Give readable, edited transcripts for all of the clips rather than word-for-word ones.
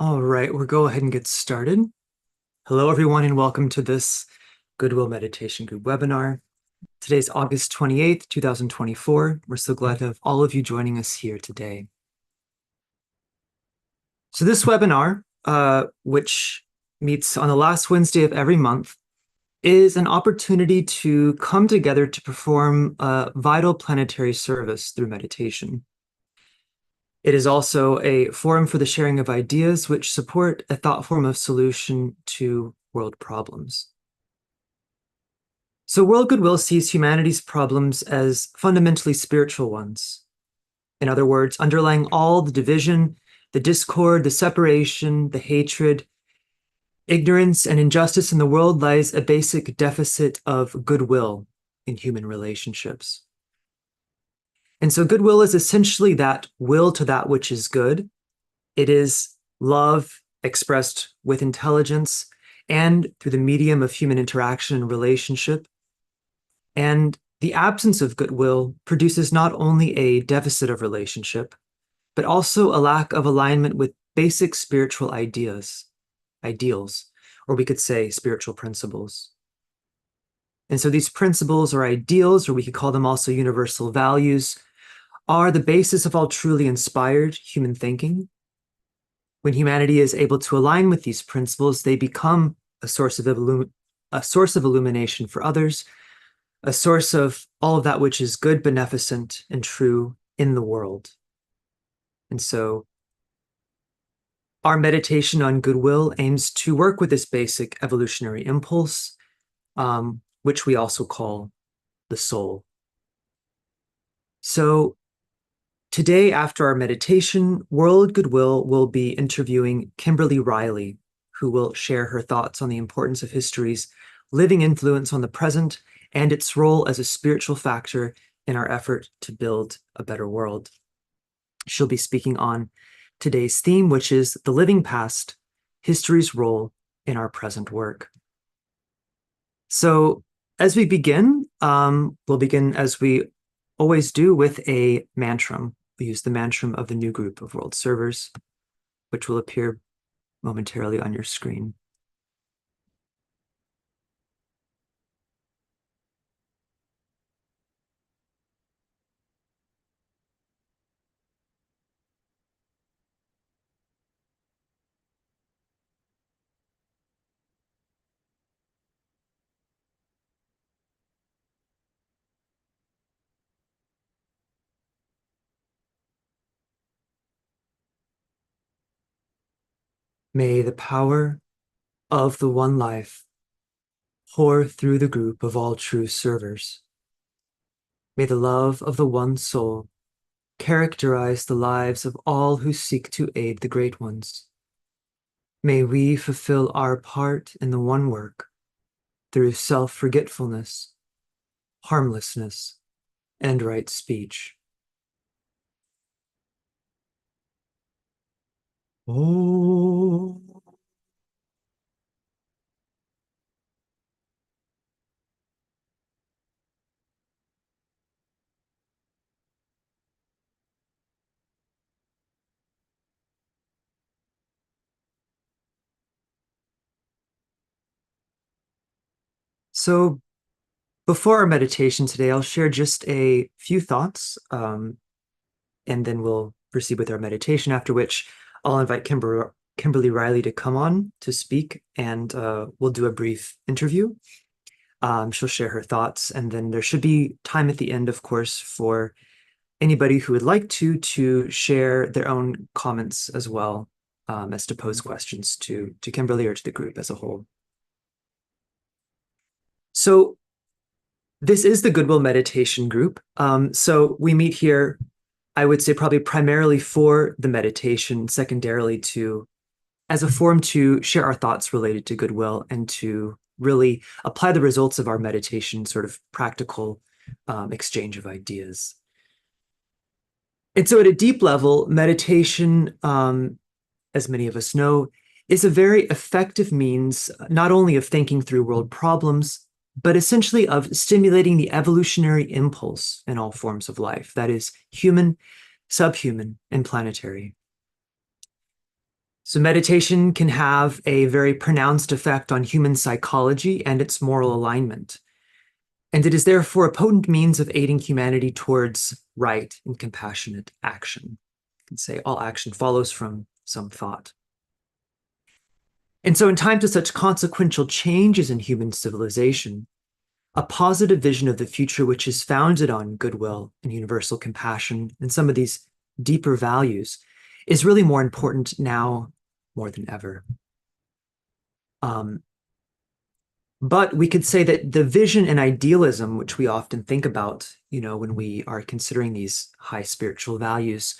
All right, we'll go ahead and get started. Hello, everyone, and welcome to this Goodwill Meditation Group Webinar. Today's August 28th, 2024. We're so glad to have all of you joining us here today. So this webinar, which meets on the last Wednesday of every month, is an opportunity to come together to perform a vital planetary service through meditation. It is also a forum for the sharing of ideas which support a thought form of solution to world problems. So World Goodwill sees humanity's problems as fundamentally spiritual ones. In other words, underlying all the division, the discord, the separation, the hatred, ignorance, and injustice in the world lies a basic deficit of goodwill in human relationships. And so goodwill is essentially that will to that which is good. It is love expressed with intelligence and through the medium of human interaction and relationship. And the absence of goodwill produces not only a deficit of relationship, but also a lack of alignment with basic spiritual ideals, or we could say spiritual principles. And so these principles or ideals, or we could call them also universal values, are the basis of all truly inspired human thinking. When humanity is able to align with these principles, they become a source of illumination for others, a source of all of that which is good, beneficent, and true in the world. And so our meditation on goodwill aims to work with this basic evolutionary impulse, which we also call the soul. So today, after our meditation, World Goodwill will be interviewing Kimberley Riley, who will share her thoughts on the importance of history's living influence on the present and its role as a spiritual factor in our effort to build a better world. She'll be speaking on today's theme, which is the living past, history's role in our present work. So as we begin, we'll begin as we always do with a mantram. We use the mantram of the new group of world servers, which will appear momentarily on your screen. May the power of the one life pour through the group of all true servers. May the love of the one soul characterize the lives of all who seek to aid the great ones. May we fulfill our part in the one work through self-forgetfulness, harmlessness, and right speech. Oh. So before our meditation today, I'll share just a few thoughts, and then we'll proceed with our meditation, after which I'll invite Kimberley Riley to come on to speak, and we'll do a brief interview. She'll share her thoughts, and then there should be time at the end, of course, for anybody who would like to share their own comments as well, as to pose questions to Kimberley or to the group as a whole. So this is the Goodwill Meditation Group. So we meet here, I would say probably primarily for the meditation, secondarily as a forum to share our thoughts related to goodwill and to really apply the results of our meditation, sort of practical exchange of ideas. And so at a deep level, meditation, as many of us know, is a very effective means not only of thinking through world problems, but essentially of stimulating the evolutionary impulse in all forms of life, that is human, subhuman, and planetary. So meditation can have a very pronounced effect on human psychology and its moral alignment. And it is therefore a potent means of aiding humanity towards right and compassionate action. You can say all action follows from some thought. And so in times of such consequential changes in human civilization, a positive vision of the future which is founded on goodwill and universal compassion and some of these deeper values is really more important now more than ever. But we could say that the vision and idealism, which we often think about, when we are considering these high spiritual values,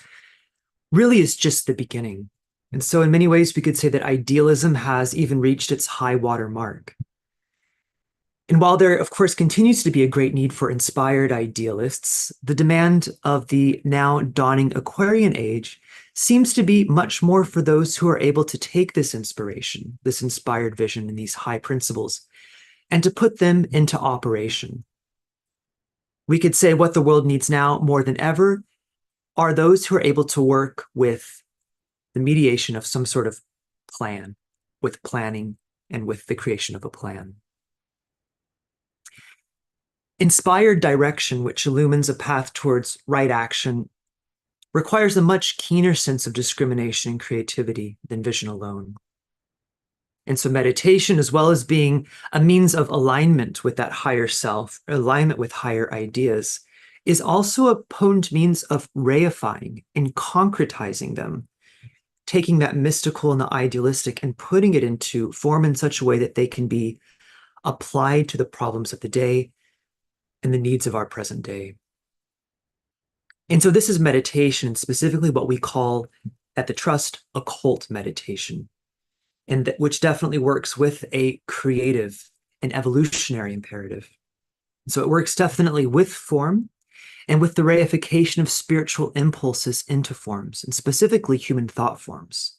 really is just the beginning. And so in many ways, we could say that idealism has even reached its high water mark. And while there, of course, continues to be a great need for inspired idealists, the demand of the now dawning Aquarian age seems to be much more for those who are able to take this inspiration, this inspired vision, and these high principles, and to put them into operation. We could say what the world needs now more than ever are those who are able to work with the mediation of some sort of plan, with planning and with the creation of a plan. Inspired direction, which illumines a path towards right action, requires a much keener sense of discrimination and creativity than vision alone. And so meditation, as well as being a means of alignment with that higher self, alignment with higher ideas, is also a potent means of reifying and concretizing them, taking that mystical and the idealistic and putting it into form in such a way that they can be applied to the problems of the day and the needs of our present day. And so this is meditation, specifically what we call at the Trust occult meditation, and which definitely works with a creative and evolutionary imperative. So it works definitely with form and with the reification of spiritual impulses into forms, and specifically human thought forms.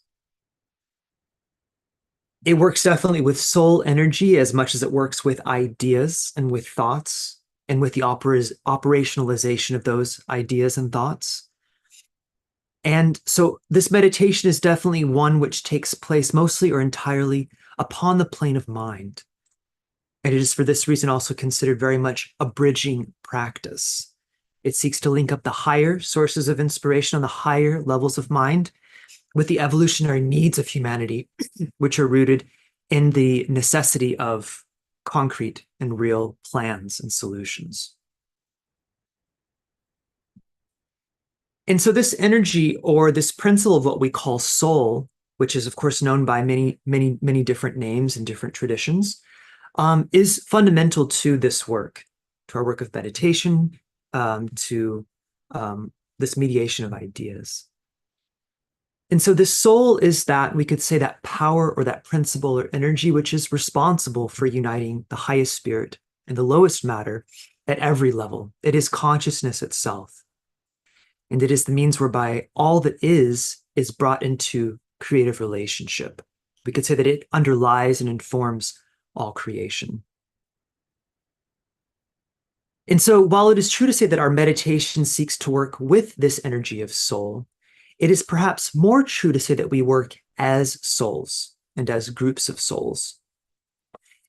It works definitely with soul energy as much as it works with ideas and with thoughts and with the operationalization of those ideas and thoughts. And so this meditation is definitely one which takes place mostly or entirely upon the plane of mind. And it is for this reason also considered very much a bridging practice. It seeks to link up the higher sources of inspiration on the higher levels of mind with the evolutionary needs of humanity, which are rooted in the necessity of concrete and real plans and solutions. And so this energy, or this principle of what we call soul, which is of course known by many, many, many different names and different traditions, is fundamental to this work, to our work of meditation, to this mediation of ideas. And so this soul is that, we could say, that power or that principle or energy which is responsible for uniting the highest spirit and the lowest matter at every level. It is consciousness itself. And it is the means whereby all that is brought into creative relationship. We could say that it underlies and informs all creation. And so while it is true to say that our meditation seeks to work with this energy of soul, it is perhaps more true to say that we work as souls and as groups of souls.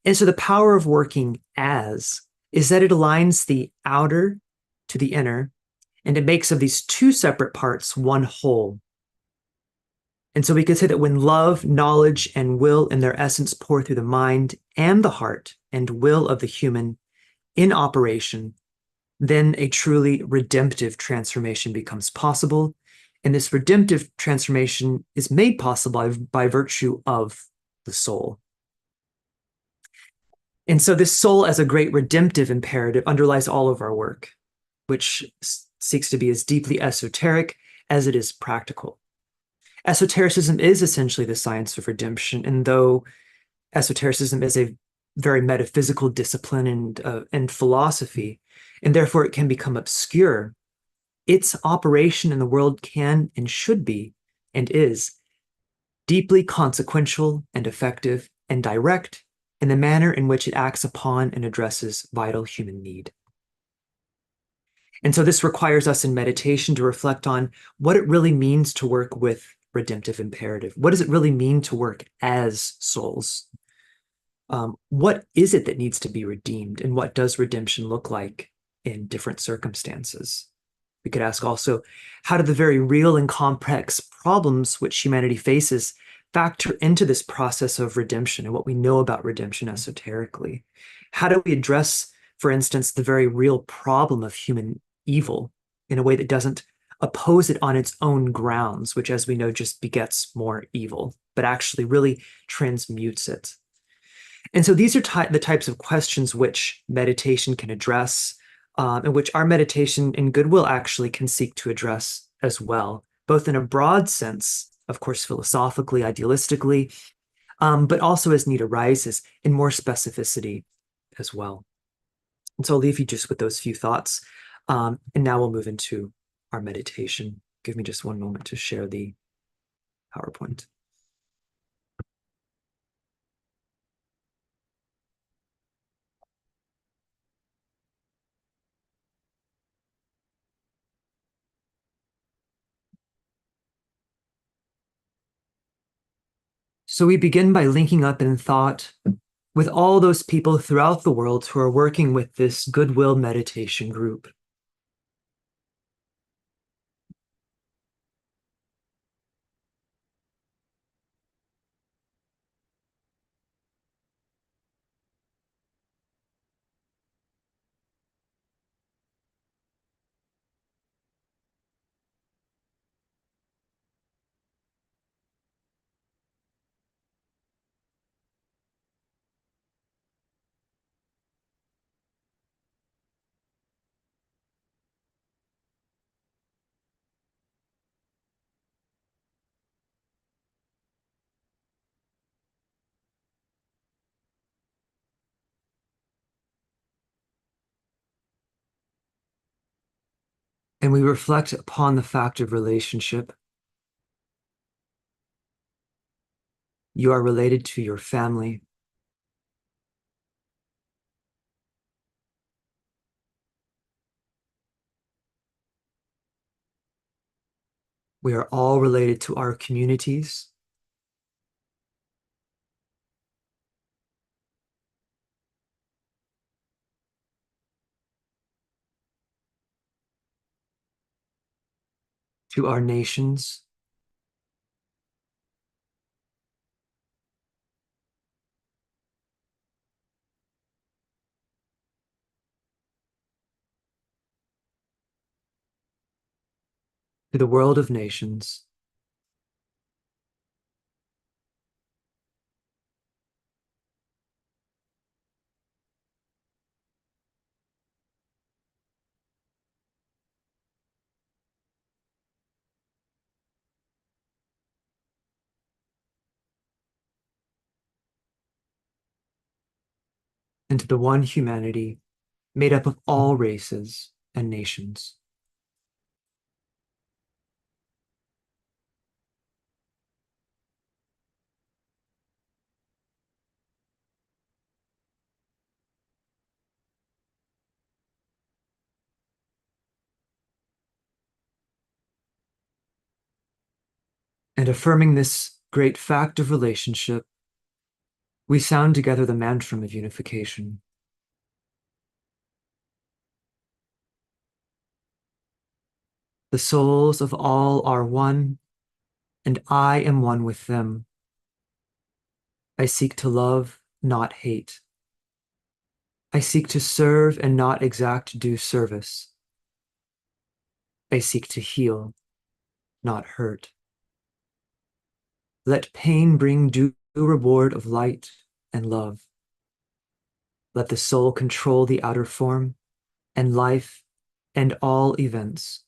And so the power of working as is that it aligns the outer to the inner, and it makes of these two separate parts one whole. And so we could say that when love, knowledge, and will in their essence pour through the mind and the heart and will of the human in operation, then a truly redemptive transformation becomes possible. And this redemptive transformation is made possible by virtue of the soul. And so this soul as a great redemptive imperative underlies all of our work, which seeks to be as deeply esoteric as it is practical. Esotericism is essentially the science of redemption, and though esotericism is a very metaphysical discipline and philosophy, and therefore it can become obscure, its operation in the world can and should be, and is, deeply consequential and effective and direct in the manner in which it acts upon and addresses vital human need. And so this requires us in meditation to reflect on what it really means to work with redemptive imperative? What does it really mean to work as souls? What is it that needs to be redeemed, and what does redemption look like in different circumstances? We could ask also, how do the very real and complex problems which humanity faces factor into this process of redemption and what we know about redemption esoterically? How do we address, for instance, the very real problem of human evil in a way that doesn't oppose it on its own grounds, which, as we know, just begets more evil, but actually really transmutes it? And so these are the types of questions which meditation can address, and which our meditation in Goodwill actually can seek to address as well, both in a broad sense, of course, philosophically, idealistically, but also as need arises in more specificity as well. And so I'll leave you just with those few thoughts. And now we'll move into our meditation. Give me just one moment to share the PowerPoint. So we begin by linking up in thought with all those people throughout the world who are working with this Goodwill Meditation Group. And we reflect upon the fact of relationship. You are related to your family. We are all related to our communities. To our nations. To the world of nations. And to the one humanity made up of all races and nations. And affirming this great fact of relationship, we sound together the mantra of unification. The souls of all are one, and I am one with them. I seek to love, not hate. I seek to serve and not exact due service. I seek to heal, not hurt. Let pain bring due reward of light and love. Let the soul control the outer form and life and all events,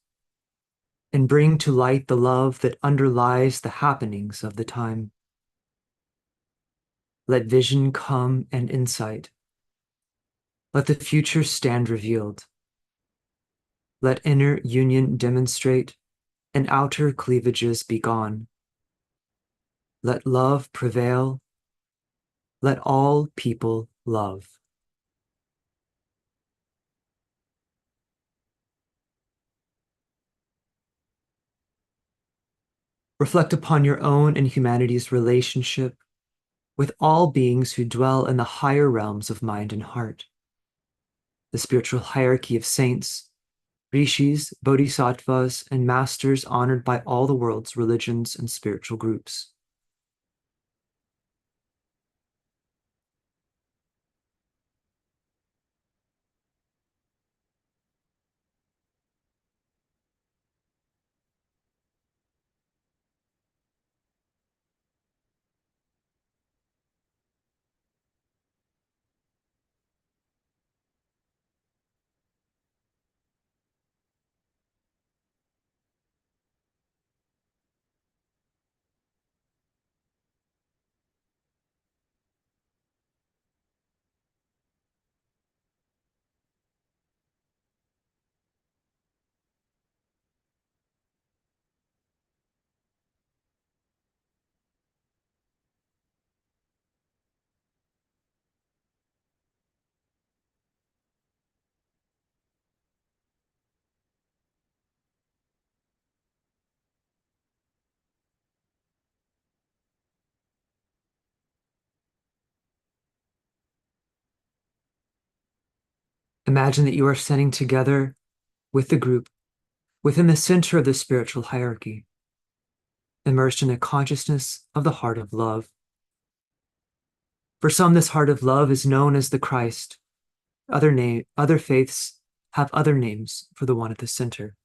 and bring to light the love that underlies the happenings of the time. Let vision come and insight. Let the future stand revealed. Let inner union demonstrate and outer cleavages be gone. Let love prevail. Let all people love. Reflect upon your own and humanity's relationship with all beings who dwell in the higher realms of mind and heart. The spiritual hierarchy of saints, rishis, bodhisattvas, and masters honored by all the world's religions and spiritual groups. Imagine that you are standing together with the group within the center of the spiritual hierarchy, immersed in a consciousness of the heart of love. For some, this heart of love is known as the Christ. Other faiths have other names for the one at the center.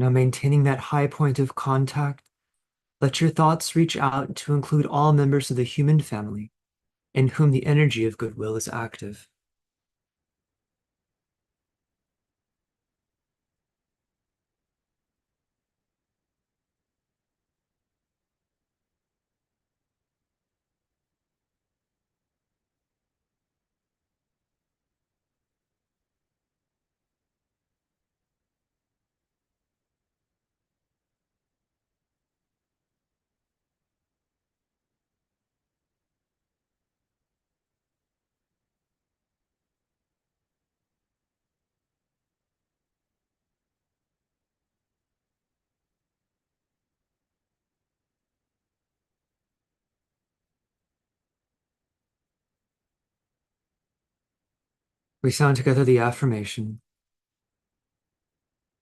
Now, maintaining that high point of contact, let your thoughts reach out to include all members of the human family in whom the energy of goodwill is active. We sound together the affirmation.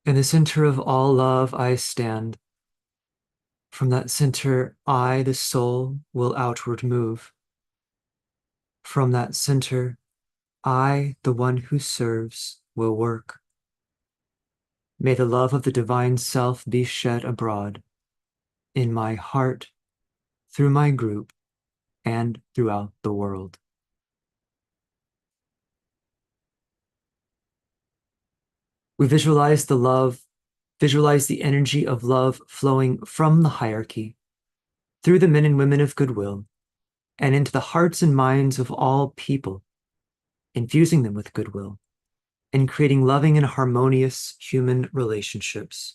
In the center of all love, I stand. From that center, I, the soul, will outward move. From that center, I, the one who serves, will work. May the love of the divine self be shed abroad in my heart, through my group, and throughout the world. We visualize the energy of love flowing from the hierarchy through the men and women of goodwill and into the hearts and minds of all people, infusing them with goodwill and creating loving and harmonious human relationships.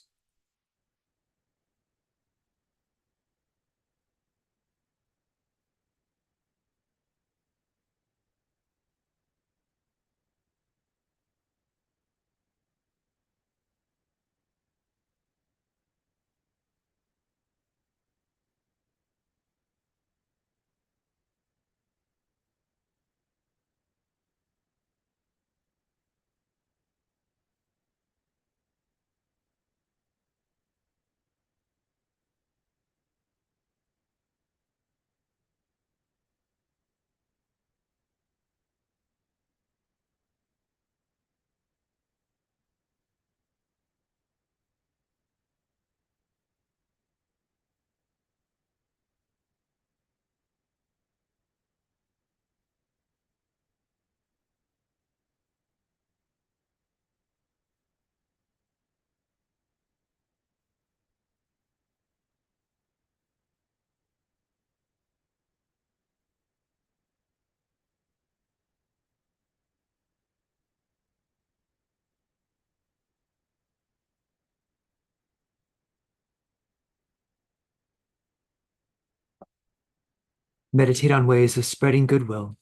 Meditate on ways of spreading goodwill,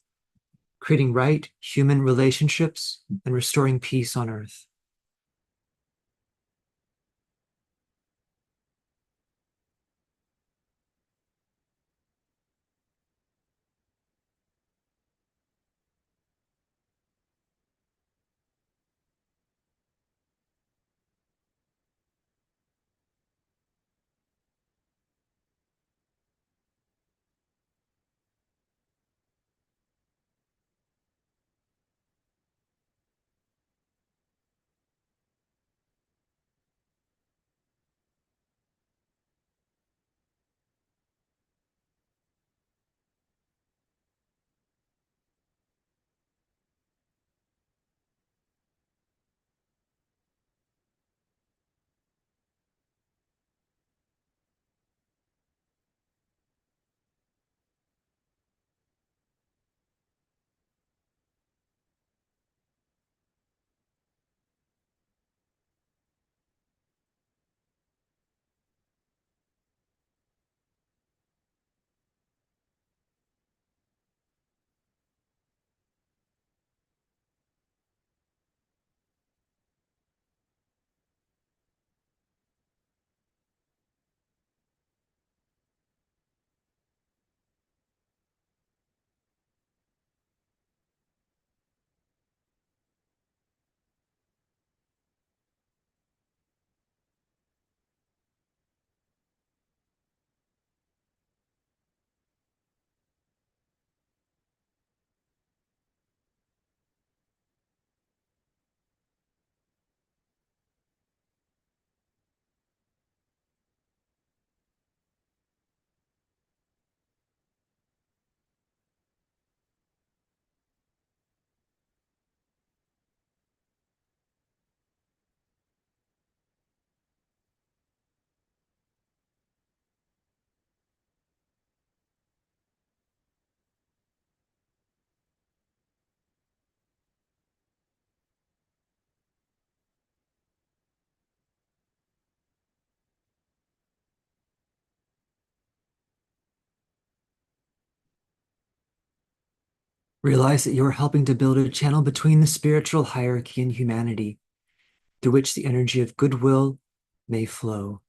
creating right human relationships, and restoring peace on earth. Realize that you are helping to build a channel between the spiritual hierarchy and humanity, through which the energy of goodwill may flow.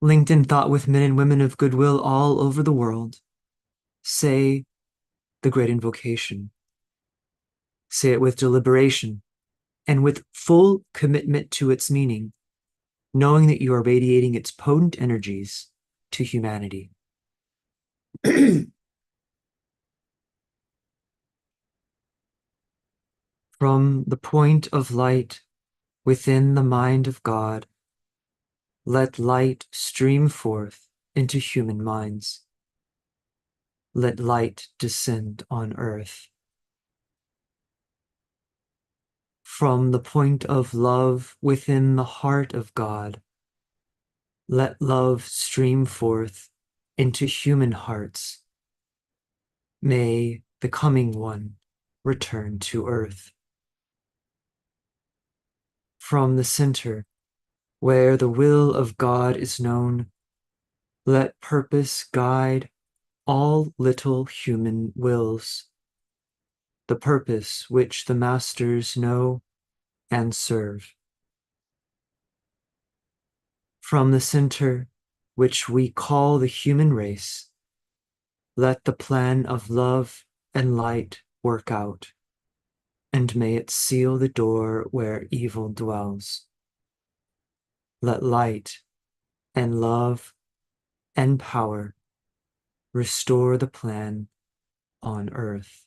Linked in thought with men and women of goodwill all over the world, say the great invocation. Say it with deliberation and with full commitment to its meaning, knowing that you are radiating its potent energies to humanity. From the point of light within the mind of God, let light stream forth into human minds. Let light descend on earth. From the point of love within the heart of God, let love stream forth into human hearts. May the coming one return to earth. From the center, where the will of God is known, let purpose guide all little human wills, the purpose which the masters know and serve. From the center, which we call the human race, let the plan of love and light work out, and may it seal the door where evil dwells. Let light and love and power restore the plan on earth.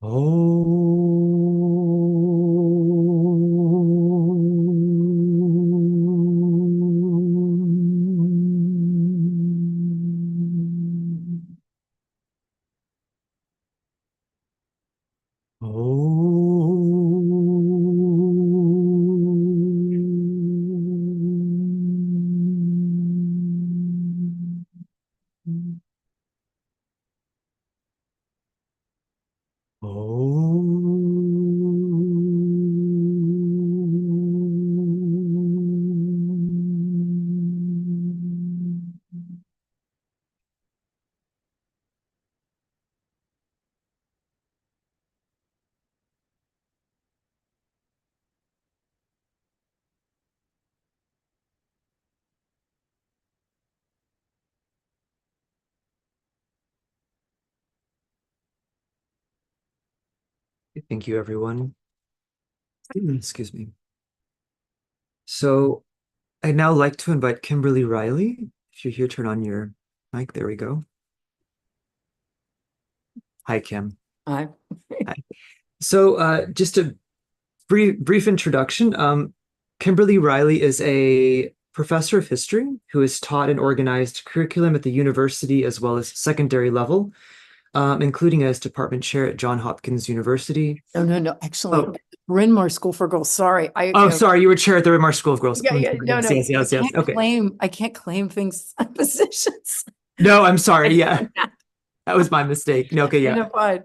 Oh. Thank you, everyone. Excuse me. So I'd now like to invite Kimberley Riley. If you're here, turn on your mic. There we go. Hi, Kim. Hi. Hi. So just a brief introduction. Kimberley Riley is a professor of history who has taught and organized curriculum at the university as well as secondary level, including as department chair at Johns Hopkins University. No. Actually, Oh, Bryn Mawr School for Girls. Sorry, oh, sorry, you were chair at the Rimar School of Girls. yeah. Yes, No. yes, yes, yes. Okay. I can't claim things positions. No, I'm sorry. Yeah, that was my mistake. No, okay, yeah. No, fine.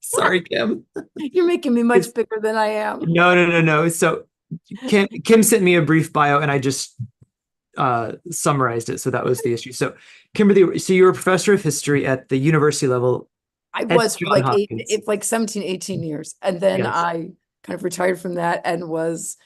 Sorry, Kim. You're making me much bigger than I am. No. So Kim sent me a brief bio and I just summarized it. So that was the issue. So Kimberly, so you were a professor of history at the university level I at was for Johns like Hopkins. like 17, 18 years. And then Yes. I kind of retired from that and was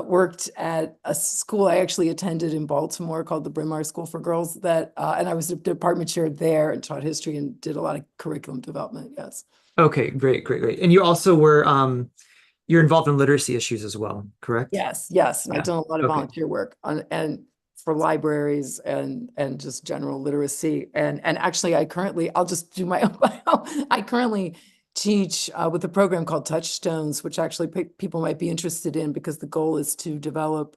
worked at a school I actually attended in Baltimore called the Bryn Mawr School for Girls that and I was the department chair there and taught history and did a lot of curriculum development. Yes. Okay, great. And you also were you're involved in literacy issues as well, correct? Yes. And I've Yeah. done a lot of Okay. volunteer work on and for libraries and just general literacy. And actually I'll just do my own bio. I currently teach with a program called Touchstones, which actually people might be interested in because the goal is to develop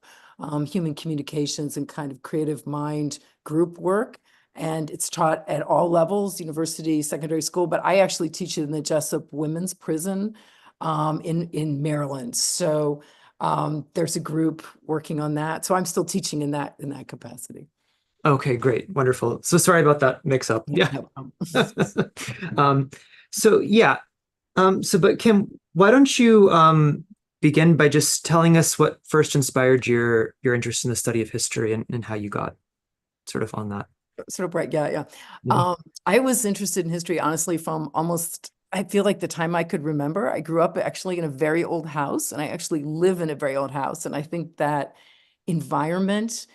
human communications and kind of creative mind group work. And it's taught at all levels, university, secondary school, but I actually teach it in the Jessup Women's Prison in Maryland. So there's a group working on that. So I'm still teaching in that capacity. Okay, great. Wonderful. So sorry about that mix up. Yeah. um, so yeah. But Kim, why don't you begin by just telling us what first inspired your interest in the study of history and how you got sort of on that. Sort of bright. Yeah. Yeah. I was interested in history, honestly, from almost, I feel like the time I could remember. I grew up actually in a very old house, and I actually live in a very old house. And I think that environment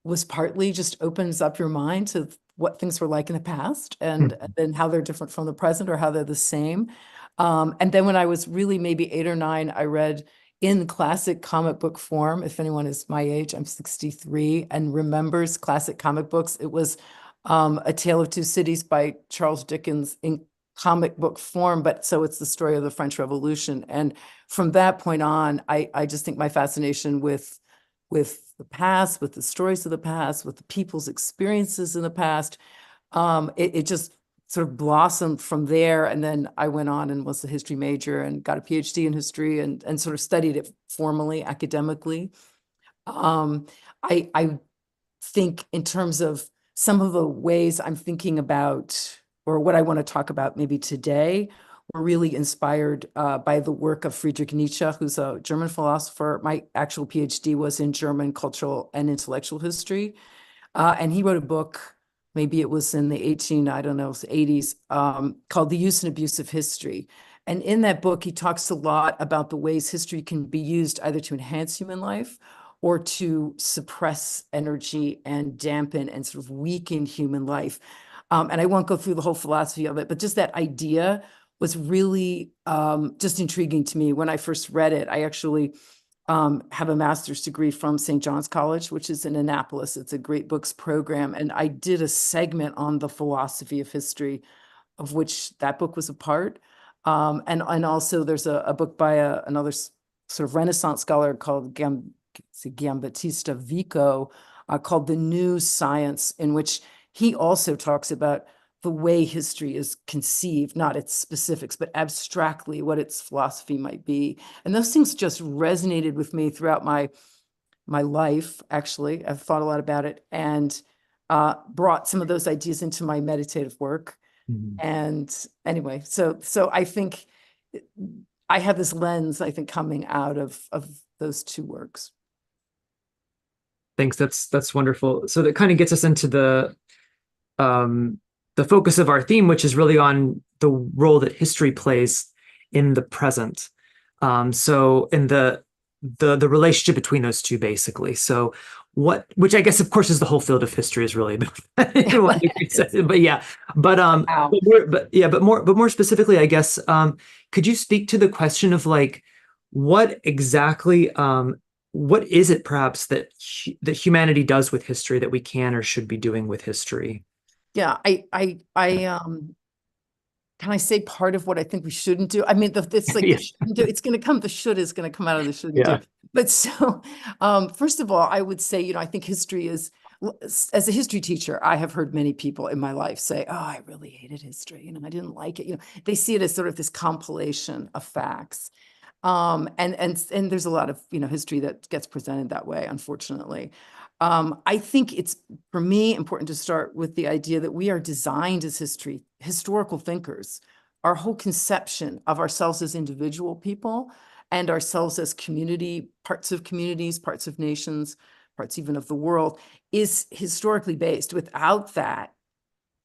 was partly just opens up your mind to what things were like in the past and then how they're different from the present or how they're the same. And then when I was really maybe 8 or 9, I read in classic comic book form. If anyone is my age, I'm 63 and remembers classic comic books. It was A Tale of Two Cities by Charles Dickens in comic book form, but so it's the story of the French Revolution. And from that point on, I just think my fascination with the past, with the stories of the past, with the people's experiences in the past, it just sort of blossomed from there. And then I went on and was a history major and got a PhD in history and sort of studied it formally, academically. I think in terms of some of the ways I'm thinking about, or what I want to talk about maybe today, were really inspired by the work of Friedrich Nietzsche, who's a German philosopher. My actual PhD was in German cultural and intellectual history. And he wrote a book, maybe it was in the 80s, called The Use and Abuse of History. And in that book, he talks a lot about the ways history can be used either to enhance human life or to suppress energy and dampen and sort of weaken human life. And I won't go through the whole philosophy of it, but just that idea was really just intriguing to me. When I first read it, I actually have a master's degree from St. John's College, which is in Annapolis. It's a great books program. And I did a segment on the philosophy of history, of which that book was a part. And also there's a book by another sort of Renaissance scholar called Giambattista Vico, called The New Science, in which he also talks about the way history is conceived, not its specifics, but abstractly what its philosophy might be. And those things just resonated with me throughout my life, actually. I've thought a lot about it and brought some of those ideas into my meditative work. And anyway, so I think I have this lens, I think, coming out of those two works. Thanks. That's wonderful. So that kind of gets us into the focus of our theme, which is really on the role that history plays in the present. So in the relationship between those two, basically. So which I guess of course is the whole field of history is really about what you said. But yeah, Wow. but more specifically, I guess, could you speak to the question of like what exactly, what is it perhaps that that humanity does with history that we can or should be doing with history? Yeah, can I say part of what I think we shouldn't do? I mean, it's like Yeah, the shouldn't do, it's going to come, the should is going to come out of the shouldn't do. yeah, But so, first of all, I would say, I think history is, as a history teacher, I have heard many people in my life say, oh, I really hated history. I didn't like it. They see it as sort of this compilation of facts. And there's a lot of, history that gets presented that way, unfortunately. I think it's, for me, important to start with the idea that we are designed as historical thinkers. Our whole conception of ourselves as individual people and ourselves as parts of communities, parts of nations, parts even of the world, is historically based. Without that,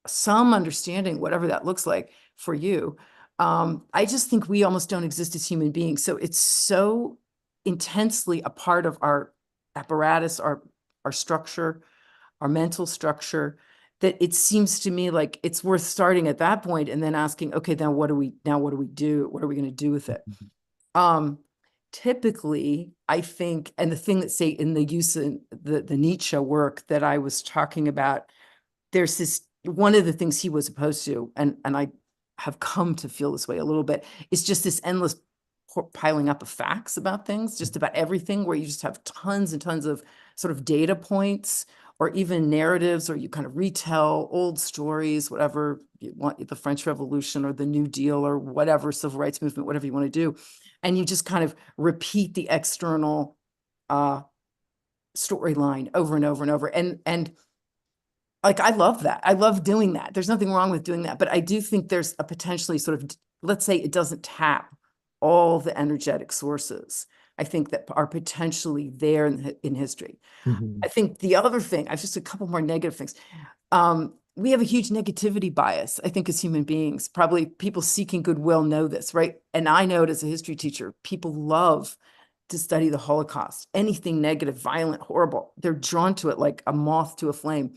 some understanding, whatever that looks like for you, I just think we almost don't exist as human beings. So it's so intensely a part of our apparatus, our structure, our mental structure, that it seems to me like it's worth starting at that point and then asking, okay, then what do we do? What are we going to do with it? Typically, I think, and the thing that say in the use of the Nietzsche work that I was talking about, there's this, one of the things he was opposed to, and I have come to feel this way a little bit, is just this endless piling up of facts about things, just about everything, where you just have tons and tons of sort of data points or even narratives, or you kind of retell old stories, whatever you want, the French Revolution or the New Deal or whatever, civil rights movement, whatever you want to do. And you just kind of repeat the external storyline over and over and over. And like, I love that. I love doing that. There's nothing wrong with doing that. But I do think there's a potentially sort of, let's say it doesn't tap all the energetic sources, I think, that are potentially there in history. Mhm. I think the other thing, I've just a couple more negative things. We have a huge negativity bias, I think, as human beings. Probably people seeking goodwill know this, right? And I know it as a history teacher. People love to study the Holocaust. Anything negative, violent, horrible, they're drawn to it like a moth to a flame.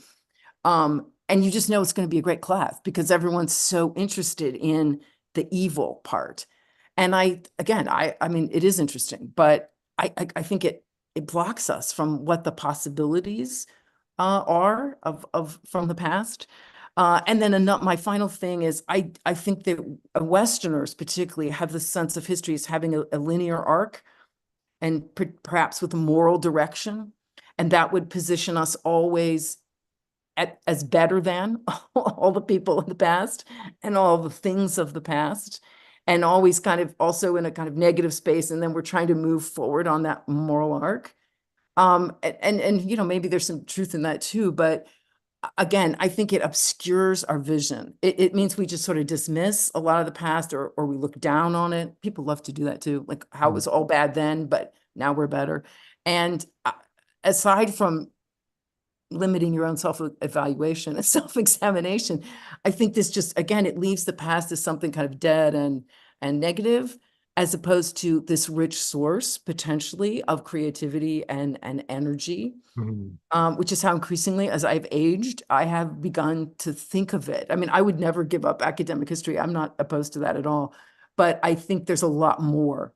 And you just know it's going to be a great class because everyone's so interested in the evil part. And I mean, it is interesting, but I think it blocks us from what the possibilities are of from the past. And then my final thing is I think that Westerners particularly have the sense of history as having a linear arc and perhaps with a moral direction. And that would position us always as better than all the people in the past and all the things of the past, and always kind of also in a kind of negative space. And then we're trying to move forward on that moral arc. And maybe there's some truth in that too, but again, I think it obscures our vision. It means we just sort of dismiss a lot of the past, or we look down on it. People love to do that too, like how it was all bad then, but now we're better. And aside from limiting your own self-evaluation and self-examination, I think this just, again, it leaves the past as something kind of dead and negative, as opposed to this rich source potentially of creativity and energy. Mhm. Which is how increasingly, as I've aged, I have begun to think of it. I mean, I would never give up academic history. I'm not opposed to that at all. But I think there's a lot more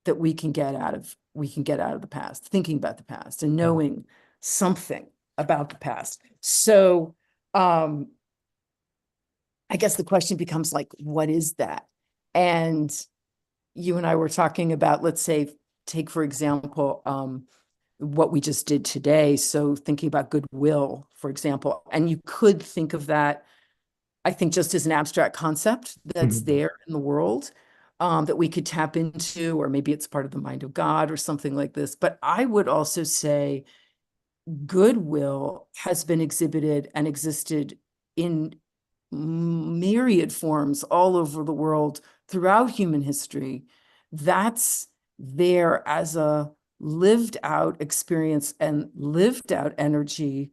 that we can get out of the past, thinking about the past and knowing something about the past. So I guess the question becomes like, what is that? And you and I were talking about, let's say, take, for example, what we just did today. So thinking about goodwill, for example, and you could think of that, I think, just as an abstract concept that's Mhm. there in the world, that we could tap into, or maybe it's part of the mind of God or something like this. But I would also say goodwill has been exhibited and existed in myriad forms all over the world throughout human history. That's there as a lived out experience and lived out energy.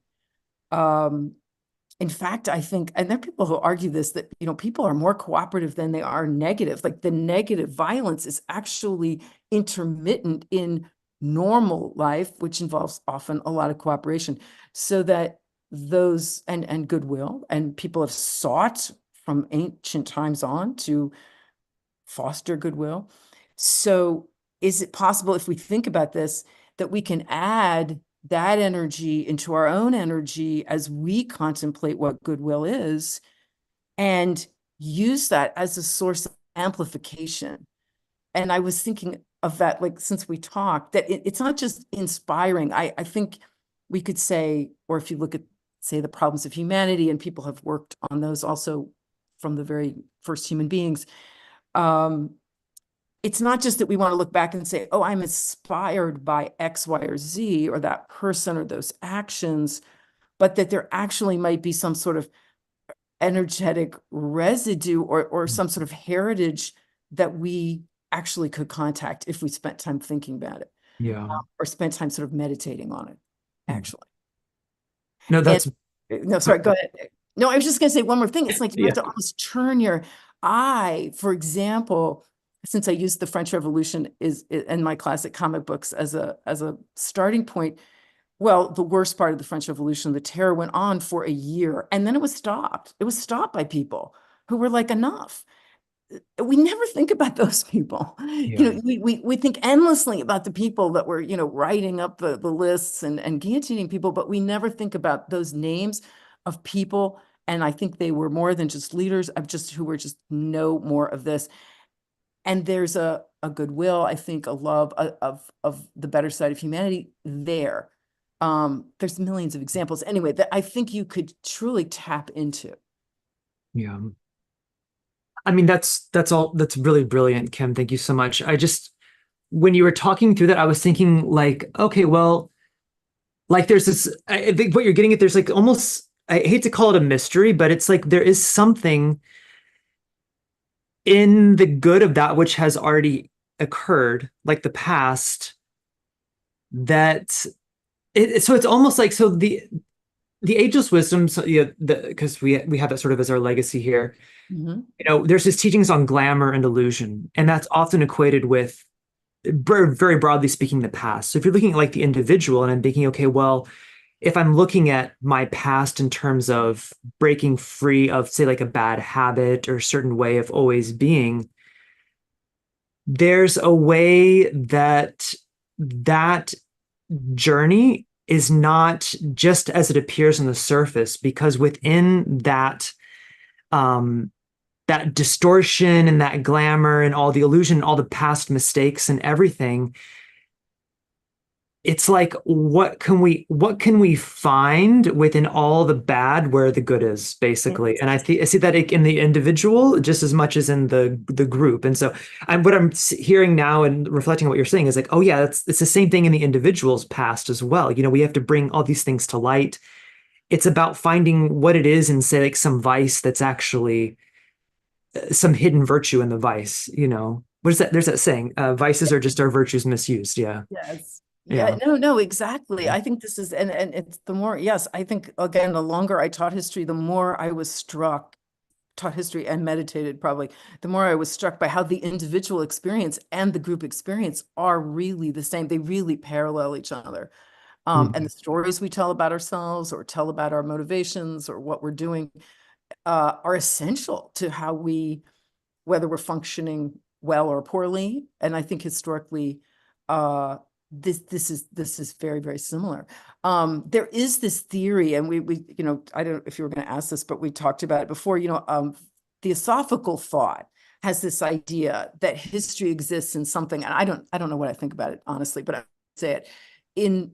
In fact, I think, and there are people who argue this, that, people are more cooperative than they are negative. Like the negative violence is actually intermittent in normal life, which involves often a lot of cooperation, so that those and goodwill, and people have sought from ancient times on to foster goodwill. So is it possible, if we think about this, that we can add that energy into our own energy as we contemplate what goodwill is, and use that as a source of amplification? And I was thinking of that, like, since we talked, that it's not just inspiring. I think we could say, or if you look at, say, the problems of humanity, and people have worked on those also from the very first human beings, it's not just that we want to look back and say, oh, I'm inspired by X, Y, or Z, or that person, or those actions, but that there actually might be some sort of energetic residue, or some sort of heritage that we actually could contact if we spent time thinking about it, Yeah. or spent time sort of meditating on it, actually. No, And that's no, sorry, go ahead. No, I was just going to say one more thing. It's like you yeah. have to almost turn your eye, for example, since I used the French Revolution is in my classic comic books as a starting point. Well, the worst part of the French Revolution, the terror, went on for a year, and then it was stopped. It was stopped by people who were like, enough. We never think about those people. Yeah. We think endlessly about the people that were, writing up the lists and guillotining people, but we never think about those names of people. And I think they were more than just leaders of just who were just no more of this. And there's a goodwill, I think, a love of the better side of humanity there. There's millions of examples anyway that I think you could truly tap into. Yeah. I mean, that's really brilliant, Kim. Thank you so much. When you were talking through that, I was thinking like, okay, well, like there's this, I think what you're getting at, there's like almost, I hate to call it a mystery, but it's like there is something in the good of that which has already occurred, like the past, that so it's almost like, so the ageless wisdom, so yeah, because we have that sort of as our legacy here. Mhm. There's his teachings on glamour and illusion, and that's often equated with, very broadly speaking, the past. So if you're looking at like the individual, and I'm thinking, okay, well, if I'm looking at my past in terms of breaking free of, say, like a bad habit or a certain way of always being, there's a way that that journey is not just as it appears on the surface, because within um, that distortion and that glamour and all the illusion, all the past mistakes and everything, it's like, what can we find within all the bad where the good is, basically? And I see that in the individual just as much as in the group. And so what I'm hearing now and reflecting on what you're saying is like, oh yeah, it's the same thing in the individual's past as well. We have to bring all these things to light. It's about finding what it is in, say, like some vice that's actually some hidden virtue in the vice. What is that? There's that saying, vices are just our virtues misused. Yeah. Yes. Yeah, Yeah. no, exactly. I think this is, and it's the more, yes, I think, again, the longer I taught history, the more I was struck, taught history and meditated probably, the more I was struck by how the individual experience and the group experience are really the same. They really parallel each other. And the stories we tell about ourselves, or tell about our motivations, or what we're doing, are essential to how whether we're functioning well or poorly. And I think historically, this is very, very similar. There is this theory, and we I don't know if you were going to ask this, but we talked about it before. Theosophical thought has this idea that history exists in something, and I don't know what I think about it honestly, but I say it in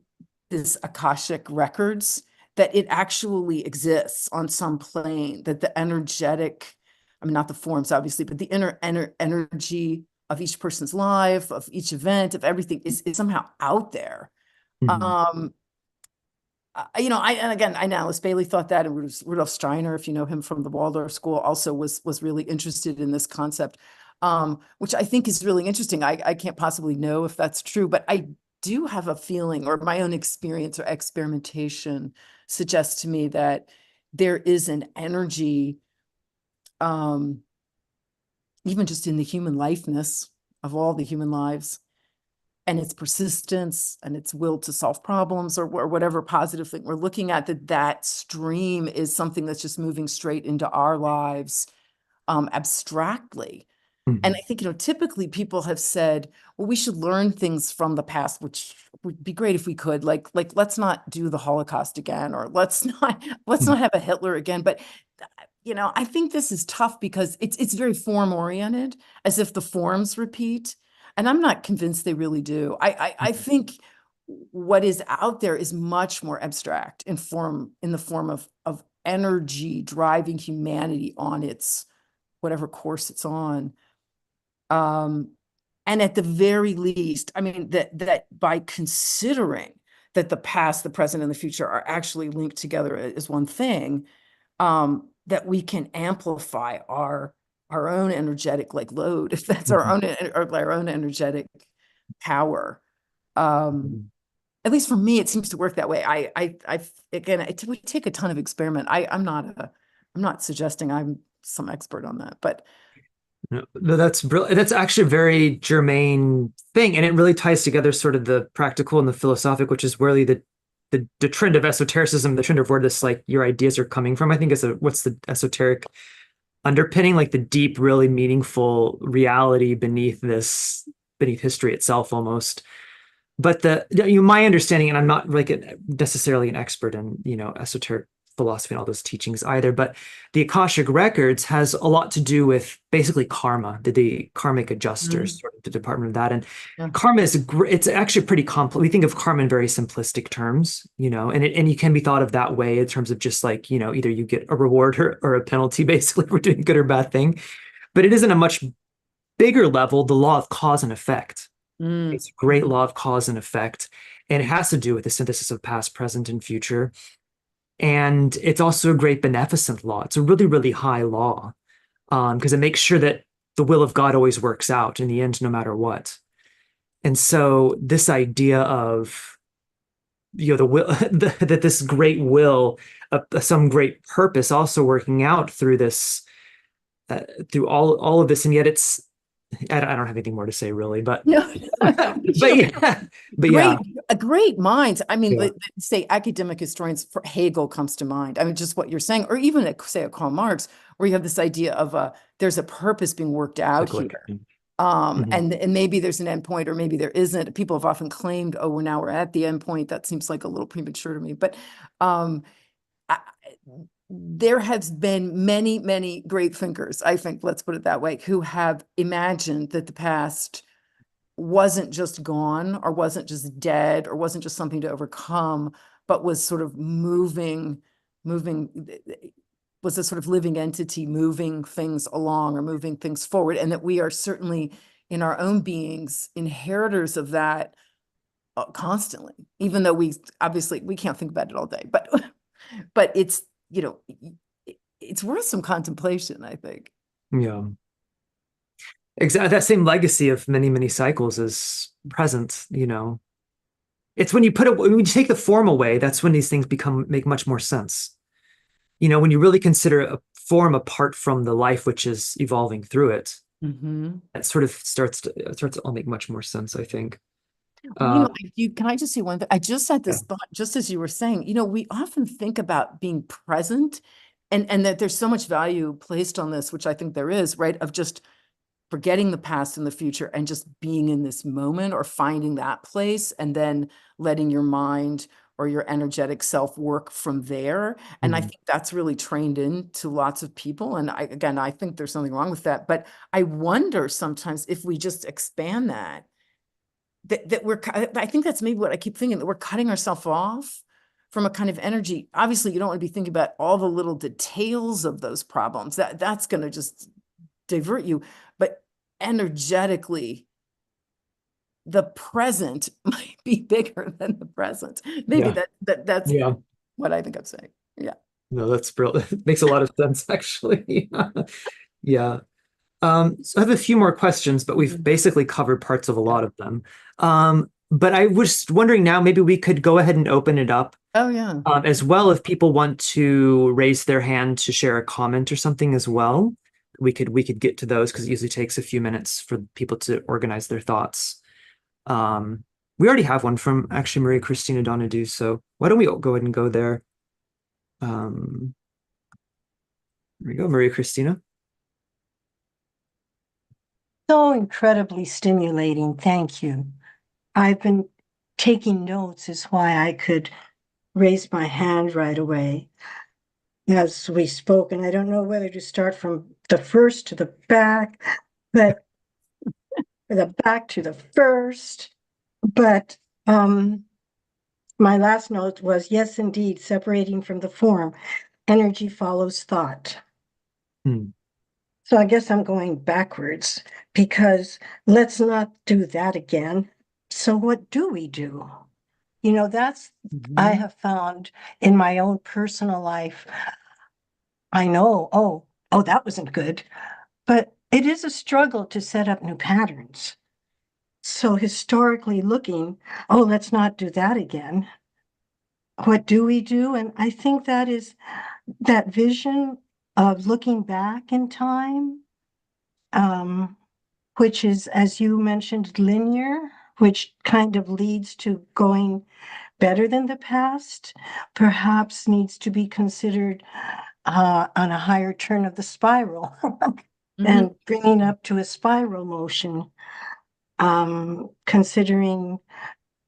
this Akashic records, that it actually exists on some plane, that the energetic, I mean, not the forms, obviously, but the inner energy of each person's life, of each event, of everything is somehow out there. Mhm. And again, I know Alice Bailey thought that, and Rudolf Steiner, if you know him from the Waldorf School, also was really interested in this concept, which I think is really interesting. I can't possibly know if that's true, but I do have a feeling, or my own experience or experimentation suggests to me that there is an energy, even just in the human lifeness of all the human lives, and its persistence and its will to solve problems, or whatever positive thing we're looking at, that stream is something that's just moving straight into our lives, abstractly. And I think, typically people have said, well, we should learn things from the past, which would be great if we could, like let's not do the Holocaust again, or let's not have a Hitler again. But I think this is tough because it's very form oriented, as if the forms repeat. And I'm not convinced they really do. I think what is out there is much more abstract in the form of energy driving humanity on its whatever course it's on. And at the very least, I mean, that by considering that the past, the present, and the future are actually linked together as one thing, that we can amplify our own energetic load, if that's our own energetic power. At least for me, it seems to work that way. Again, we take a ton of experiment. I'm not suggesting I'm some expert on that, but no, that's brilliant. That's actually a very germane thing, and it really ties together sort of the practical and the philosophic, which is really the trend of esotericism, the trend of where this your ideas are coming from. I think is what's the esoteric underpinning, like the deep, really meaningful reality beneath history itself, almost. But my understanding, and I'm not necessarily an expert in esoteric philosophy and all those teachings either, but the Akashic Records has a lot to do with basically karma, the karmic adjusters, sort of the department of that. And karma it's actually pretty complex. We think of karma in very simplistic terms, and you can be thought of that way in terms of just either you get a reward or a penalty basically for doing a good or bad thing. But it is in a much bigger level, the law of cause and effect. It's a great law of cause and effect, and it has to do with the synthesis of past, present, and future. And it's also a great beneficent law. It's a really, really high law, because it makes sure that the will of God always works out in the end, no matter what. And so this idea of the will that this great will, some great purpose, also working out through this, through all of this, and yet it's. I don't have anything more to say really, but no. Yeah, great minds. I mean, say academic historians, for Hegel comes to mind. I mean, just what you're saying, or even say a Karl Marx, where you have this idea of there's a purpose being worked out here. And maybe there's an endpoint, or maybe there isn't. People have often claimed, oh, we're at the endpoint. That seems like a little premature to me, but there has been many, many great thinkers, I think, let's put it that way, who have imagined that the past wasn't just gone, or wasn't just dead, or wasn't just something to overcome, but was sort of moving, was a sort of living entity, moving things along or moving things forward. And that we are certainly in our own beings inheritors of that constantly, even though we can't think about it all day, but it's, it's worth some contemplation, I think. Yeah. Exactly. That same legacy of many, many cycles is present, It's when you when you take the form away, that's when these things make much more sense. When you really consider a form apart from the life which is evolving through it, it sort of starts to all make much more sense, I think. Can I just say one thing? I just had this thought, just as you were saying, we often think about being present, and that there's so much value placed on this, which I think there is, right? Of just forgetting the past and the future and just being in this moment, or finding that place, and then letting your mind or your energetic self work from there. And I think that's really trained into lots of people. And I think there's something wrong with that. But I wonder sometimes if we just expand that I think that's maybe what I keep thinking, that we're cutting ourselves off from a kind of energy. Obviously, you don't want to be thinking about all the little details of those problems. That's going to just divert you. But energetically, the present might be bigger than the present. Maybe that's what I think I'm saying. Yeah. No, that's brilliant. It makes a lot of sense, actually. Yeah. So I have a few more questions, but we've basically covered parts of a lot of them. But I was wondering now, maybe we could go ahead and open it up. Oh, yeah. As well, if people want to raise their hand to share a comment or something as well, we could get to those, because it usually takes a few minutes for people to organize their thoughts. We already have one from actually Maria Christina Donadue, so why don't we go ahead and go there? Um, there we go, Maria Christina. So incredibly stimulating. Thank you. I've been taking notes, is why I could raise my hand right away as we spoke. And I don't know whether to start from the first to the back, but the back to the first. But my last note was, yes, indeed, separating from the form, energy follows thought. Hmm. So I guess I'm going backwards because let's not do that again. So what do we do? You know, that's, I have found in my own personal life, I know, oh, that wasn't good, but it is a struggle to set up new patterns. So historically looking, oh, let's not do that again. What do we do? And I think that is that vision of looking back in time, which is, as you mentioned, linear, which kind of leads to going better than the past, perhaps needs to be considered on a higher turn of the spiral and bringing up to a spiral motion, considering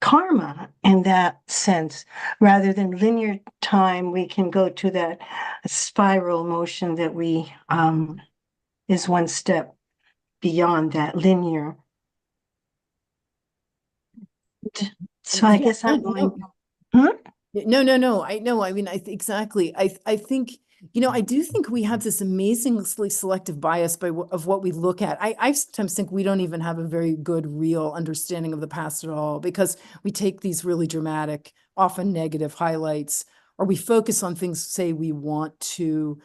karma in that sense. Rather than linear time, we can go to that spiral motion that we is one step beyond that linear. So I guess I'm going. Hmm? No. I know. I mean, exactly. I think, I do think we have this amazingly selective bias of what we look at. I sometimes think we don't even have a very good, real understanding of the past at all, because we take these really dramatic, often negative highlights, or we focus on things, say we want to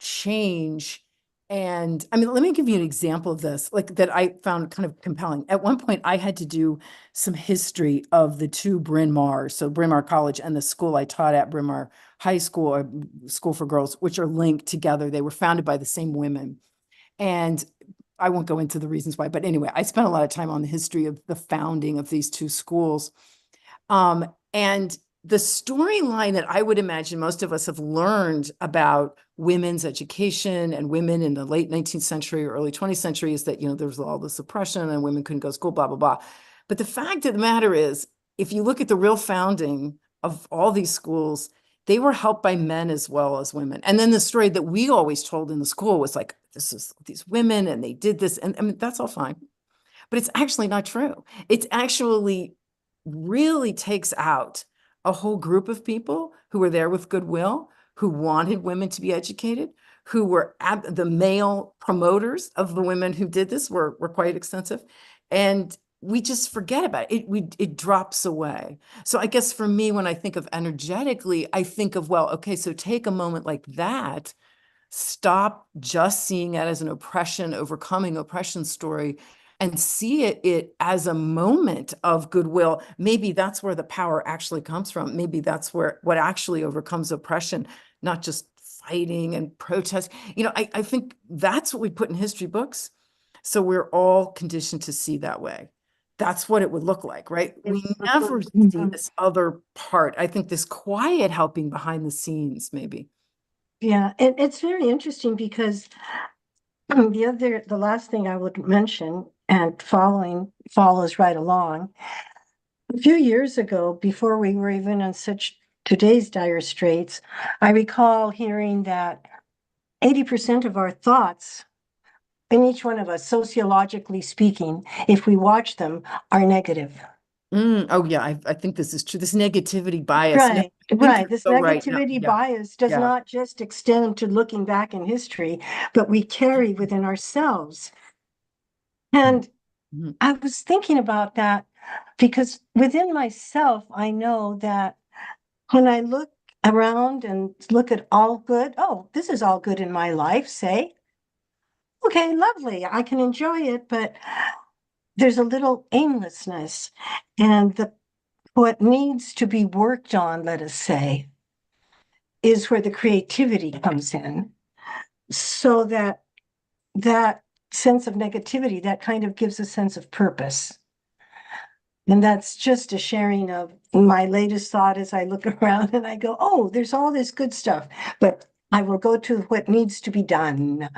change. And I mean, let me give you an example of this, like that I found kind of compelling. At one point, I had to do some history of the two Bryn Mawrs, so Bryn Mawr College and the school I taught at, Bryn Mawr High School, or School for Girls, which are linked together. They were founded by the same women. And I won't go into the reasons why, but anyway, I spent a lot of time on the history of the founding of these two schools. And the storyline that I would imagine most of us have learned about women's education and women in the late 19th century or early 20th century is that, there was all this oppression and women couldn't go to school, blah, blah, blah. But the fact of the matter is, if you look at the real founding of all these schools, they were helped by men as well as women. And then the story that we always told in the school was like, this is these women and they did this. And I mean, that's all fine. But it's actually not true. It's actually really takes out a whole group of people who were there with goodwill, who wanted women to be educated, who were the male promoters of the women who did this were quite extensive. And we just forget about it. It drops away. So I guess for me, when I think of energetically, I think of, well, okay, so take a moment like that, stop just seeing it as an overcoming oppression story, and see it as a moment of goodwill. Maybe that's where the power actually comes from. Maybe that's what actually overcomes oppression, not just fighting and protest. I think that's what we put in history books. So we're all conditioned to see that way. That's what it would look like, right? We never see this other part. I think this quiet helping behind the scenes, maybe. Yeah, and it's very interesting because the last thing I would mention, and follows right along. A few years ago, before we were even in such today's dire straits, I recall hearing that 80% of our thoughts in each one of us, sociologically speaking, if we watch them, are negative. Oh yeah, I think this is true. This negativity bias. Right, right. This Right. No, negativity yeah, bias does yeah. not just extend to looking back in history, but we carry within ourselves. And Mhm. I was thinking about that because within myself, I know that when I look around and look at all good, oh, this is all good in my life, say, okay, lovely, I can enjoy it, but there's a little aimlessness. And what needs to be worked on, let us say, is where the creativity comes in, so that sense of negativity, that kind of gives a sense of purpose. And that's just a sharing of my latest thought as I look around and I go, oh, there's all this good stuff, but I will go to what needs to be done.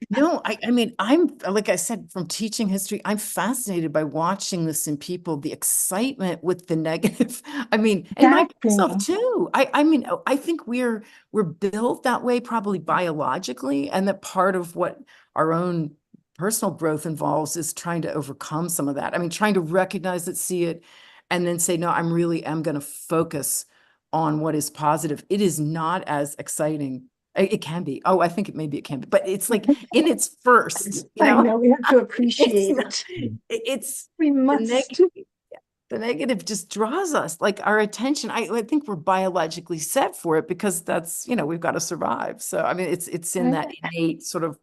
No, I mean, I'm, like I said, from teaching history, I'm fascinated by watching this in people, the excitement with the negative. I mean, and myself Exactly. too. I mean, I think we're built that way probably biologically, and that part of what our own personal growth involves is trying to overcome some of that. I mean, trying to recognize it, see it, and then say, no, I'm really am going to focus on what is positive. It is not as exciting. It can be. Oh, I think maybe it can be, but it's like in its first, you I know, know we have to it's appreciate not, it. it's We the must. negative. The negative just draws us, like our attention. I think we're biologically set for it because that's, you know, we've got to survive. So I mean, it's in that innate sort of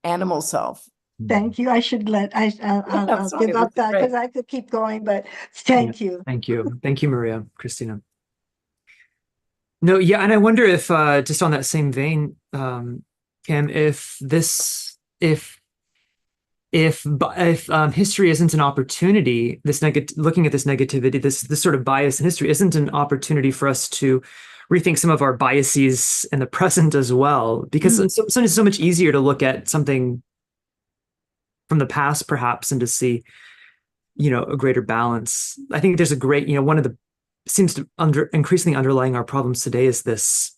animal self. Thank you. I should I'm I'll sorry, give it was up that great. because I could keep going, but Yeah. thank you. Thank you. Thank you, Maria, Christina. No, yeah, and I wonder if just on that same vein, Kim, if this if history isn't an opportunity, looking at this negativity, this sort of bias in history isn't an opportunity for us to rethink some of our biases in the present as well, because sometimes it's so much easier to look at something from the past perhaps and to see, you know, a greater balance. I think there's a great, you know, one of the seems to increasingly underlying our problems today is this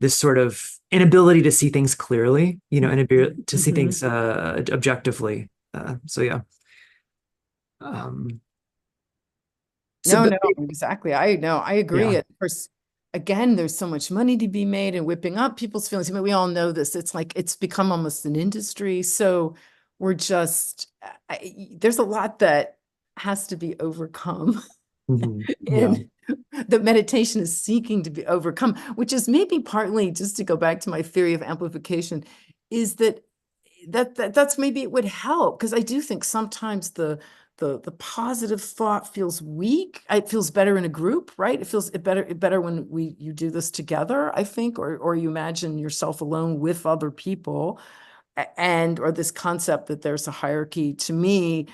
sort of inability to see things clearly, you know, inability to see things objectively. So yeah. No, exactly. I know, I agree. Yeah. Of course, again, there's so much money to be made and whipping up people's feelings. I mean, we all know this. It's like it's become almost an industry. So we're just there's a lot that has to be overcome. Mhm. Yeah. And the meditation is seeking to be overcome, which is maybe partly, just to go back to my theory of amplification, is that's maybe it would help, because I do think sometimes the positive thought feels weak. It feels better in a group, right? It feels better when you do this together, I think, or you imagine yourself alone with other people, or this concept that there's a hierarchy, to me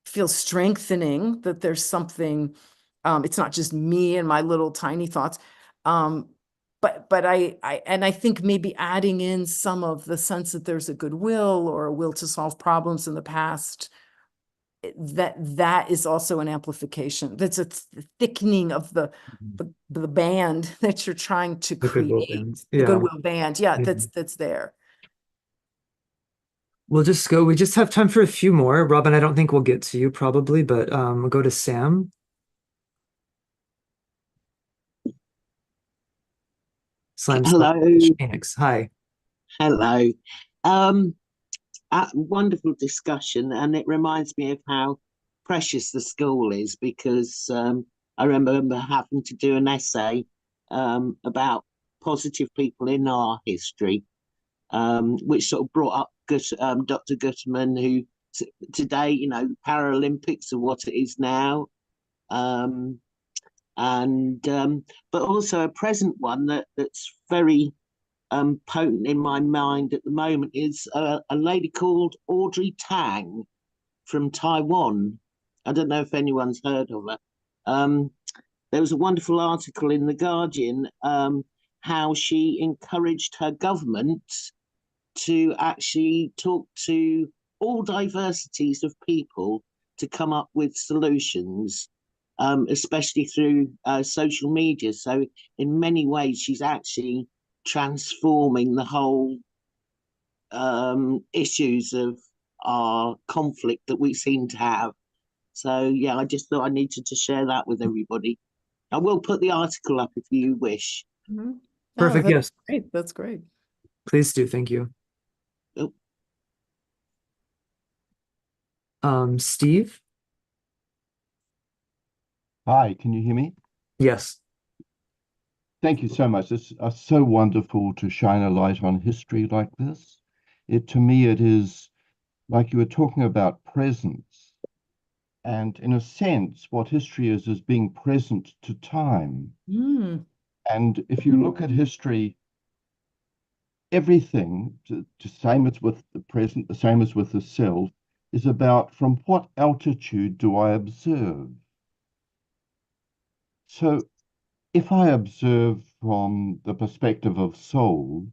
feels strengthening, that there's something, it's not just me and my little tiny thoughts. But I think maybe adding in some of the sense that there's a goodwill or a will to solve problems in the past, that is also an amplification. That's a thickening of the band that you're trying to The Goodwill create. Band. The Yeah. goodwill band, yeah, Mhm. that's there. We'll just go. We just have time for a few more. Robin, I don't think we'll get to you probably, but we'll go to Sam. Hello, Phoenix. Hi. hello. Um, Wonderful discussion, and it reminds me of how precious the school is, because I remember having to do an essay about positive people in our history, which sort of brought up Dr. Gutterman, who today, you know, Paralympics are what it is now. Um, and But also a present one that's very potent in my mind at the moment is a lady called Audrey Tang from Taiwan. I don't know if anyone's heard of her. Um, there was a wonderful article in The Guardian, how she encouraged her government to actually talk to all diversities of people to come up with solutions, especially through social media. So, in many ways, she's actually transforming the whole issues of our conflict that we seem to have. So, yeah, I just thought I needed to share that with everybody. I will put the article up if you wish. Oh, Perfect. that's Yes. great. That's great. Please do. Thank you. Steve? Hi, can you hear me? Yes. Thank you so much. It's so wonderful to shine a light on history like this. To me, it is like you were talking about presence. And in a sense, what history is being present to time. Mm. And if you look at history, everything, same as with the present, the same as with the self, is about from what altitude do I observe? So if I observe from the perspective of soul,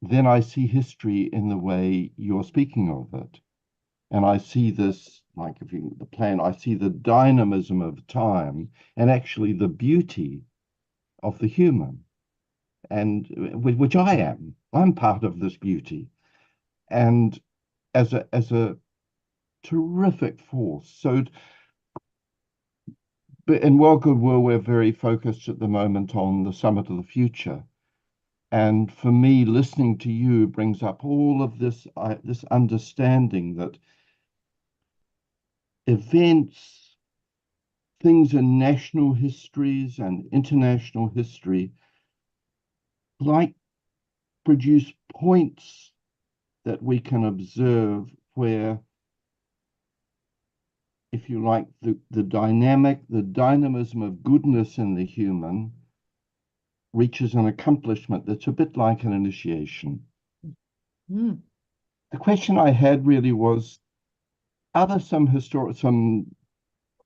then I see history in the way you're speaking of it. And I see this, like if you the plan, I see the dynamism of time and actually the beauty of the human, and which I am. I'm part of this beauty. And as a terrific force. So but in World Goodwill, we're very focused at the moment on the Summit of the Future. And for me, listening to you brings up all of this, this understanding that events, things in national histories and international history, like produce points that we can observe where, if you like, the dynamism of goodness in the human reaches an accomplishment that's a bit like an initiation. Mm. The question I had really was, are there some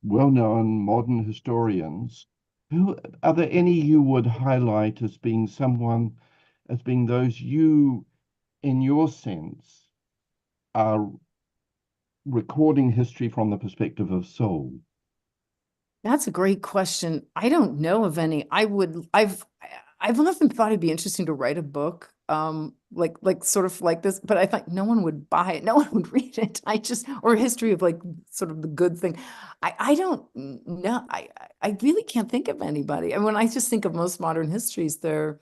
well-known modern historians are there any you would highlight as being those you, in your sense, are recording history from the perspective of soul? That's a great question. I don't know of any. I've often thought it'd be interesting to write a book, like sort of like this, but I thought no one would buy it, no one would read it. Or a history of like sort of the good thing. I don't know. I really can't think of anybody. And when I just think of most modern histories, they're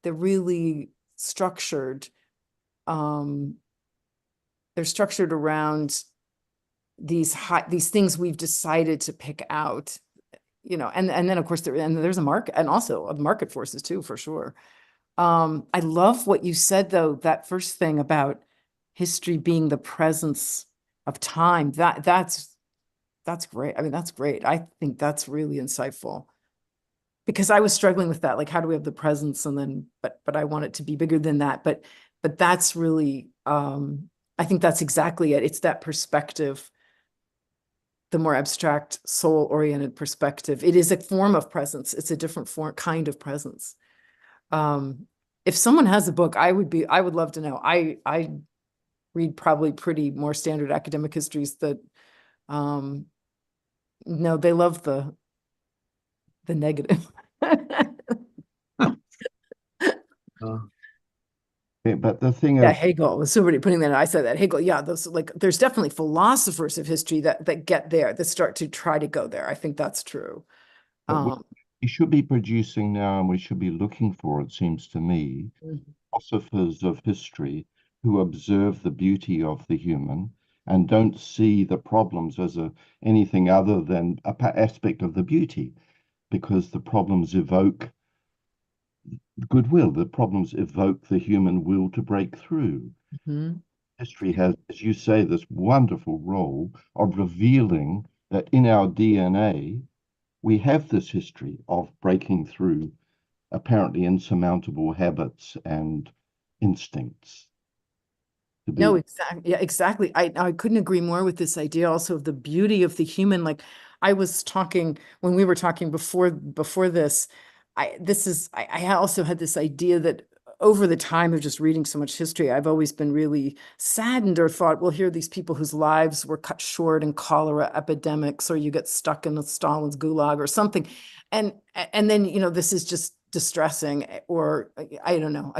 really structured. They're structured around these things we've decided to pick out, and then of course there's a market, and also market forces too, for sure. I love what you said though, that first thing about history being the presence of time. That's great. I mean, that's great. I think that's really insightful, because I was struggling with that, like how do we have the presence, and then but I want it to be bigger than that. But that's really I think that's exactly it. It's that perspective, the more abstract, soul-oriented perspective. It is a form of presence. It's a different kind of presence. If someone has a book, I would love to know. I read probably pretty more standard academic histories that, no, they love the negative. But the thing Yeah, is, Hegel was somebody putting that. I said that Hegel. Yeah, those, like, there's definitely philosophers of history that get there, that start to try to go there. I think that's true. we should be producing now, and we should be looking for, it seems to me, philosophers of history who observe the beauty of the human and don't see the problems as anything other than an aspect of the beauty, because the problems evoke goodwill. The problems evoke the human will to break through. History has, as you say, this wonderful role of revealing that in our DNA, we have this history of breaking through apparently insurmountable habits and instincts. No, exactly. Yeah, exactly. I couldn't agree more with this idea also of the beauty of the human. Like I was talking, when we were talking before this, I also had this idea that over the time of just reading so much history, I've always been really saddened, or thought, well, here are these people whose lives were cut short in cholera epidemics, or you get stuck in Stalin's gulag or something. And then, this is just distressing, or I don't know,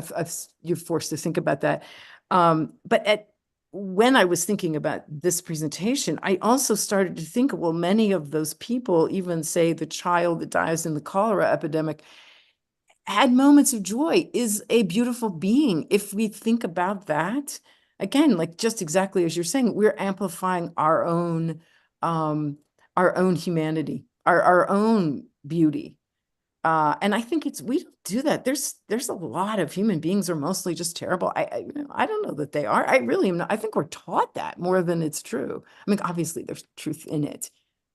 you're forced to think about that. But when I was thinking about this presentation, I also started to think, well, many of those people, even say the child that dies in the cholera epidemic, had moments of joy, is a beautiful being. If we think about that, again, like just exactly as you're saying, we're amplifying our own humanity, our own beauty. And I think we don't do that. There's a lot of human beings are mostly just terrible. I don't know that they are. I really am not. I think we're taught that more than it's true. I mean, obviously there's truth in it,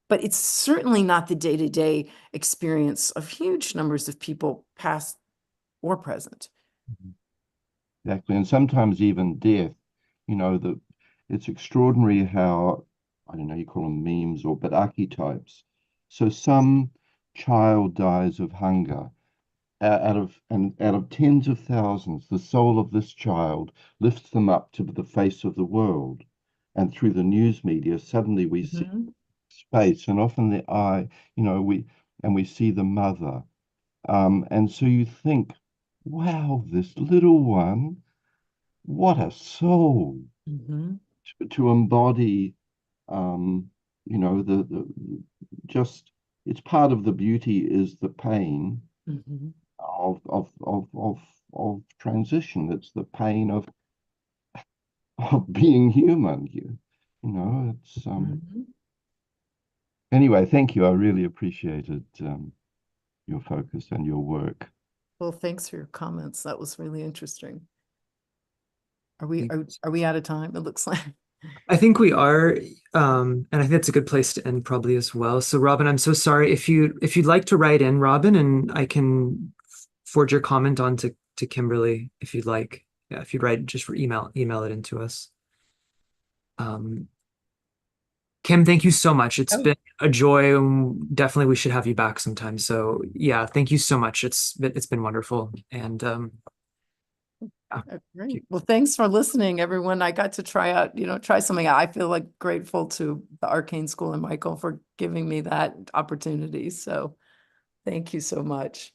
but it's certainly not the day-to-day experience of huge numbers of people, past or present. exactly. And sometimes even death, it's extraordinary how, I don't know, you call them memes but archetypes. So some child dies of hunger. Out of tens of thousands, the soul of this child lifts them up to the face of the world. And through the news media, suddenly we see space, and often the eye, we see the mother. And so you think, wow, this little one, what a soul to embody, um, the just, it's part of the beauty is the pain of transition. It's the pain of being human. It's anyway. Thank you. I really appreciated your focus and your work. Well, thanks for your comments. That was really interesting. Are we out of time? It looks like. I think we are, and I think that's a good place to end probably as well. So Robin, I'm so sorry if you'd like to write in, Robin, and I can forward your comment on to Kimberly if you'd like. Yeah, if you'd write just for email it into us. Kim, thank you so much. It's been a joy. Definitely we should have you back sometime. So yeah, thank you so much. It's been wonderful. And Great. Well, thanks for listening, everyone. I got to try something out. I feel like grateful to the Arcane School and Michael for giving me that opportunity. So thank you so much.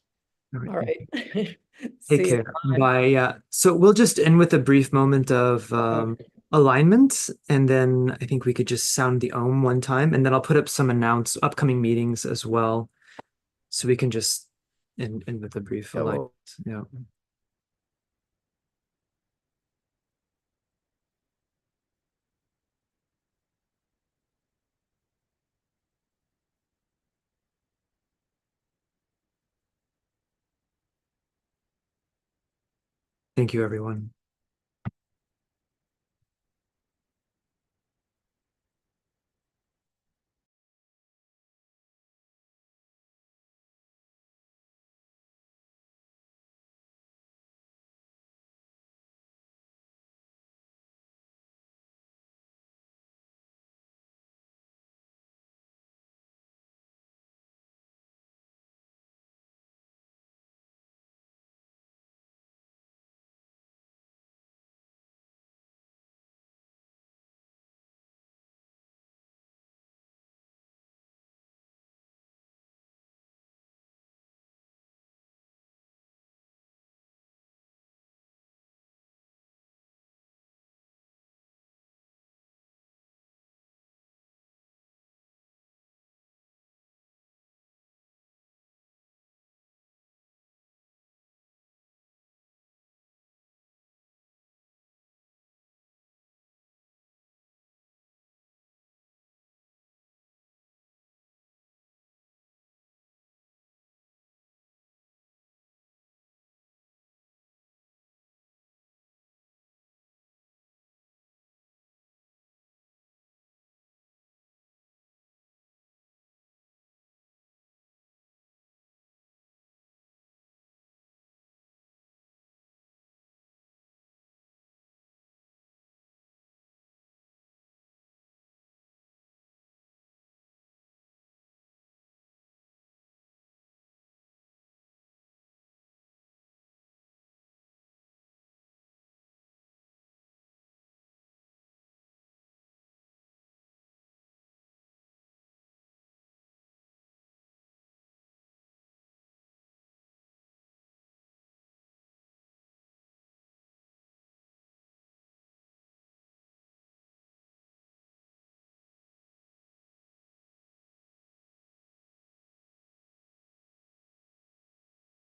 All right. Take See you. care. Bye. Yeah. So we'll just end with a brief moment of alignment, and then I think we could just sound the Om one time, and then I'll put up some upcoming meetings as well, so we can just end with a brief alignment. Yeah. Thank you, everyone.